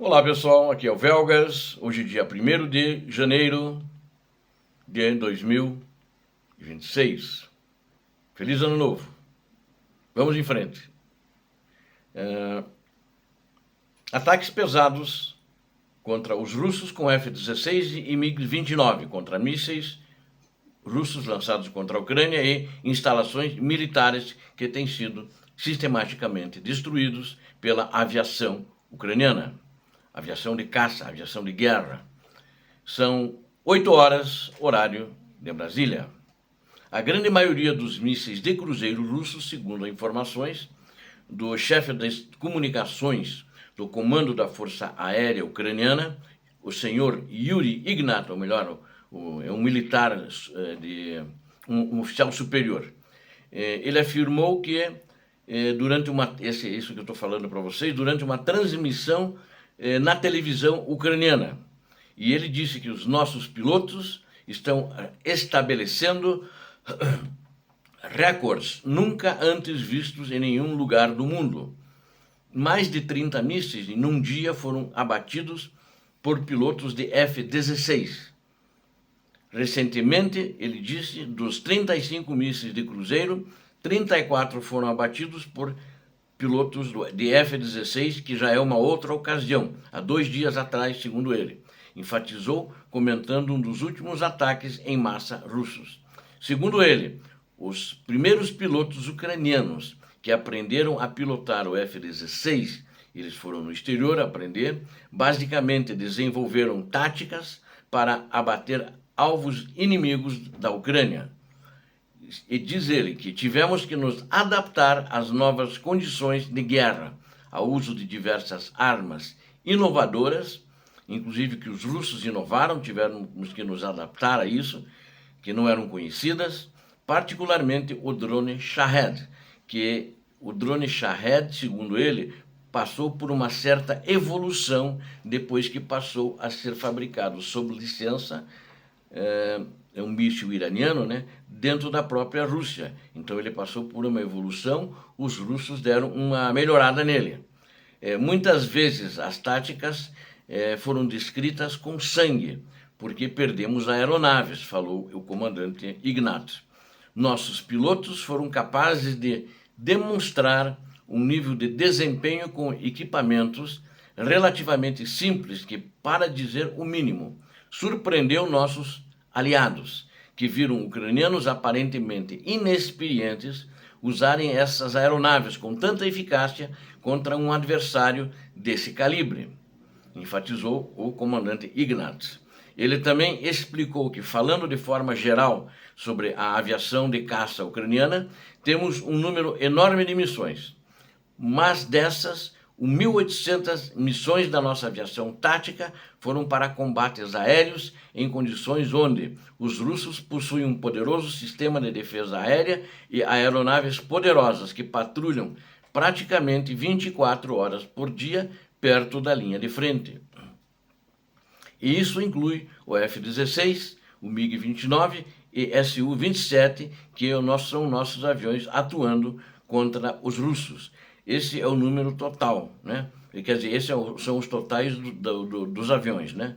Olá pessoal, aqui é o Velgas, hoje dia 1º de janeiro de 2026. Feliz Ano Novo, vamos em frente. Ataques pesados contra os russos com F-16 e MiG-29, contra mísseis russos lançados contra a Ucrânia e instalações militares que têm sido sistematicamente destruídos pela aviação ucraniana. Aviação de caça, aviação de guerra. São 8 horas, horário de Brasília. A grande maioria dos mísseis de cruzeiro russos, segundo informações do chefe das comunicações do Comando da Força Aérea Ucraniana, o senhor Yuri Ignat, ou melhor, é um militar, um oficial superior. Ele afirmou que durante isso que eu estou falando para vocês, durante uma transmissão na televisão ucraniana. E ele disse que os nossos pilotos estão estabelecendo recordes nunca antes vistos em nenhum lugar do mundo. Mais de 30 mísseis em um dia foram abatidos por pilotos de F-16. Recentemente, ele disse, dos 35 mísseis de cruzeiro, 34 foram abatidos por pilotos de F-16, que já é uma outra ocasião, há 2 dias atrás, segundo ele. Enfatizou, comentando um dos últimos ataques em massa russos. Segundo ele, os primeiros pilotos ucranianos que aprenderam a pilotar o F-16, eles foram no exterior aprender, basicamente desenvolveram táticas para abater alvos inimigos da Ucrânia. E diz ele que tivemos que nos adaptar às novas condições de guerra, ao uso de diversas armas inovadoras, inclusive que os russos inovaram, tivemos que nos adaptar a isso, que não eram conhecidas, particularmente o drone Shahed, que o drone Shahed, segundo ele, passou por uma certa evolução depois que passou a ser fabricado sob licença, é um míssil iraniano, né, dentro da própria Rússia. Então ele passou por uma evolução, os russos deram uma melhorada nele. Muitas vezes as táticas foram descritas com sangue, porque perdemos aeronaves, falou o comandante Ignat. Nossos pilotos foram capazes de demonstrar um nível de desempenho com equipamentos relativamente simples que, para dizer o mínimo, surpreendeu nossos aliados, que viram ucranianos aparentemente inexperientes usarem essas aeronaves com tanta eficácia contra um adversário desse calibre, enfatizou o comandante Ignat. Ele também explicou que, falando de forma geral sobre a aviação de caça ucraniana, temos um número enorme de missões, mas dessas, 1.800 missões da nossa aviação tática foram para combates aéreos em condições onde os russos possuem um poderoso sistema de defesa aérea e aeronaves poderosas que patrulham praticamente 24 horas por dia perto da linha de frente. E isso inclui o F-16, o MiG-29 e Su-27, que são nossos aviões atuando contra os russos. Esse é o número total, né? Quer dizer, esses são os totais dos aviões, né?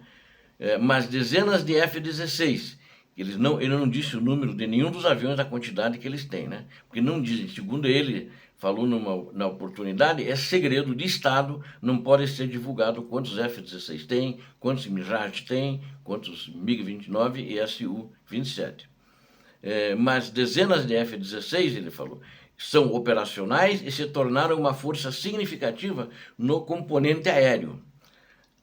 Mas dezenas de F-16, ele não disse o número de nenhum dos aviões, a quantidade que eles têm, né? Porque não dizem, segundo ele falou na oportunidade, é segredo de Estado, não pode ser divulgado quantos F-16 tem, quantos Mirage tem, quantos MiG-29 e Su-27. Mas dezenas de F-16, ele falou, são operacionais e se tornaram uma força significativa no componente aéreo.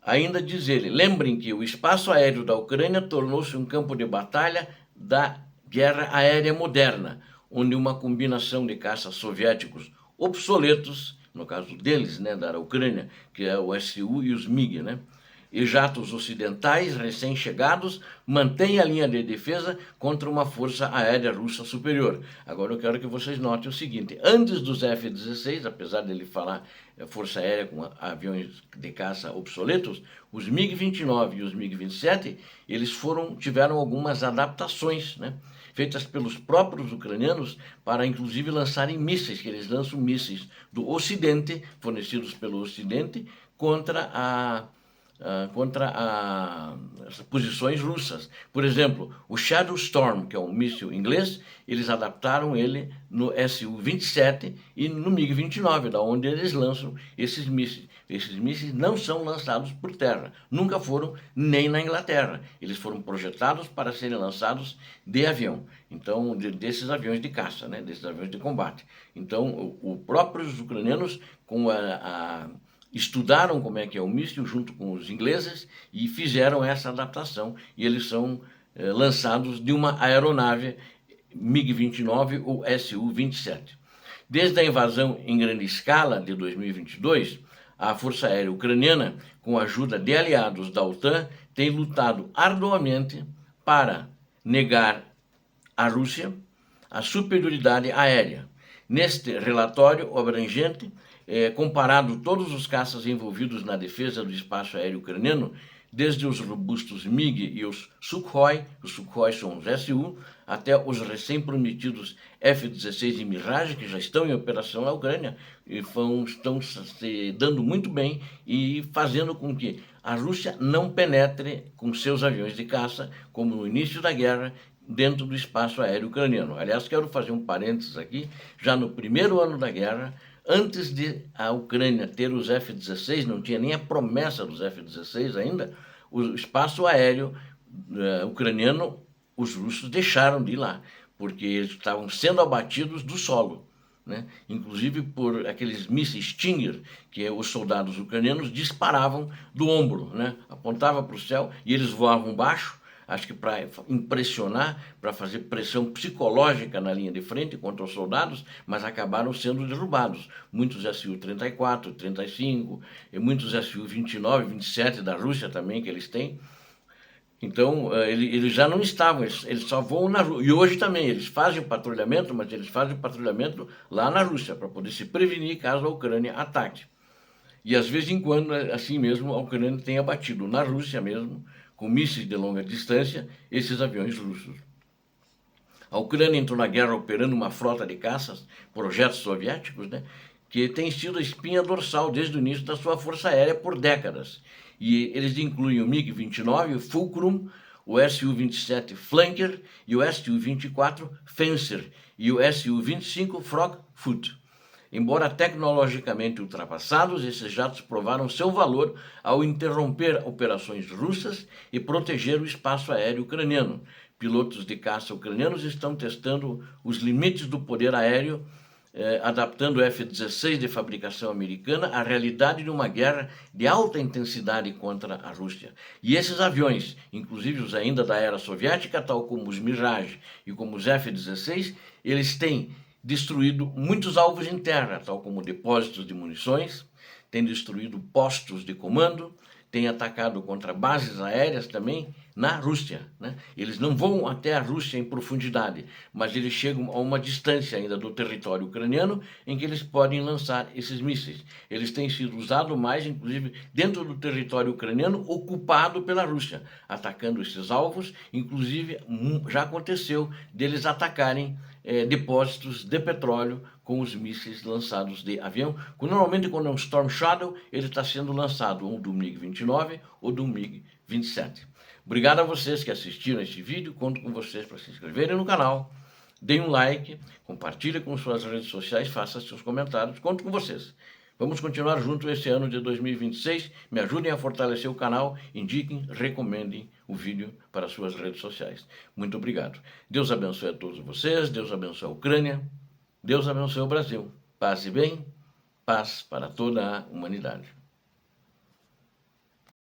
Ainda diz ele, lembrem que o espaço aéreo da Ucrânia tornou-se um campo de batalha da guerra aérea moderna, onde uma combinação de caças soviéticos obsoletos, no caso deles, né, da Ucrânia, que é o Su e os MiG, né, e jatos ocidentais recém-chegados mantêm a linha de defesa contra uma força aérea russa superior. Agora eu quero que vocês notem o seguinte, antes dos F-16, apesar dele falar força aérea com aviões de caça obsoletos, os MiG-29 e os MiG-27, eles tiveram algumas adaptações, né? feitas pelos próprios ucranianos para, inclusive, lançarem mísseis, que eles lançam mísseis do Ocidente, fornecidos pelo Ocidente, contra as posições russas. Por exemplo, o Shadow Storm, que é um míssil inglês, eles adaptaram ele no Su-27 e no MiG-29, da onde eles lançam esses mísseis. Esses mísseis não são lançados por terra, nunca foram nem na Inglaterra. Eles foram projetados para serem lançados de avião, então desses aviões de caça, né, desses aviões de combate. Então, os próprios ucranianos, com estudaram como é que é o míssil junto com os ingleses e fizeram essa adaptação, e eles são lançados de uma aeronave MiG-29 ou Su-27. Desde a invasão em grande escala de 2022, a Força Aérea Ucraniana, com a ajuda de aliados da OTAN, tem lutado arduamente para negar à Rússia a superioridade aérea. Neste relatório abrangente, comparado todos os caças envolvidos na defesa do espaço aéreo ucraniano, desde os robustos MiG e os Sukhoi são os Su, até os recém-prometidos F-16 e Mirage, que já estão em operação na Ucrânia, e estão se dando muito bem e fazendo com que a Rússia não penetre com seus aviões de caça, como no início da guerra, dentro do espaço aéreo ucraniano. Aliás, quero fazer um parênteses aqui, já no primeiro ano da guerra, antes de a Ucrânia ter os F-16, não tinha nem a promessa dos F-16 ainda, o espaço aéreo ucraniano, os russos deixaram de ir lá, porque eles estavam sendo abatidos do solo, né? Inclusive por aqueles mísseis Stinger, que os soldados ucranianos disparavam do ombro, né? Apontava para o céu e eles voavam baixo, acho que para impressionar, para fazer pressão psicológica na linha de frente contra os soldados, mas acabaram sendo derrubados. Muitos Su-34, 35, e muitos Su-29, 27 da Rússia também, que eles têm. Então, eles já não estavam, eles só voam na Rússia. E hoje também, eles fazem o patrulhamento, mas eles fazem o patrulhamento lá na Rússia, para poder se prevenir caso a Ucrânia ataque. E, às vezes em quando, assim mesmo, a Ucrânia tem abatido na Rússia mesmo, com mísseis de longa distância, esses aviões russos. A Ucrânia entrou na guerra operando uma frota de caças, projetos soviéticos, né, que tem sido a espinha dorsal desde o início da sua força aérea por décadas. E eles incluem o MiG-29, o Fulcrum, o Su-27 Flanker e o Su-24 Fencer e o Su-25 Frogfoot. Embora tecnologicamente ultrapassados, esses jatos provaram seu valor ao interromper operações russas e proteger o espaço aéreo ucraniano. Pilotos de caça ucranianos estão testando os limites do poder aéreo, adaptando o F-16 de fabricação americana à realidade de uma guerra de alta intensidade contra a Rússia. E esses aviões, inclusive os ainda da era soviética, tal como os Mirage e como os F-16, eles têm destruído muitos alvos em terra, tal como depósitos de munições, tem destruído postos de comando, tem atacado contra bases aéreas também na Rússia, né? Eles não vão até a Rússia em profundidade, mas eles chegam a uma distância ainda do território ucraniano em que eles podem lançar esses mísseis. Eles têm sido usados mais, inclusive, dentro do território ucraniano ocupado pela Rússia, atacando esses alvos. Inclusive, já aconteceu deles atacarem depósitos de petróleo com os mísseis lançados de avião. Normalmente, quando é um Storm Shadow, ele está sendo lançado ou do MiG-29 ou do MiG-27. Obrigado a vocês que assistiram este vídeo. Conto com vocês para se inscreverem no canal, deem um like, compartilhem com suas redes sociais, façam seus comentários. Conto com vocês. Vamos continuar juntos esse ano de 2026. Me ajudem a fortalecer o canal, indiquem, recomendem o vídeo para suas redes sociais. Muito obrigado. Deus abençoe a todos vocês, Deus abençoe a Ucrânia, Deus abençoe o Brasil. Paz e bem, paz para toda a humanidade.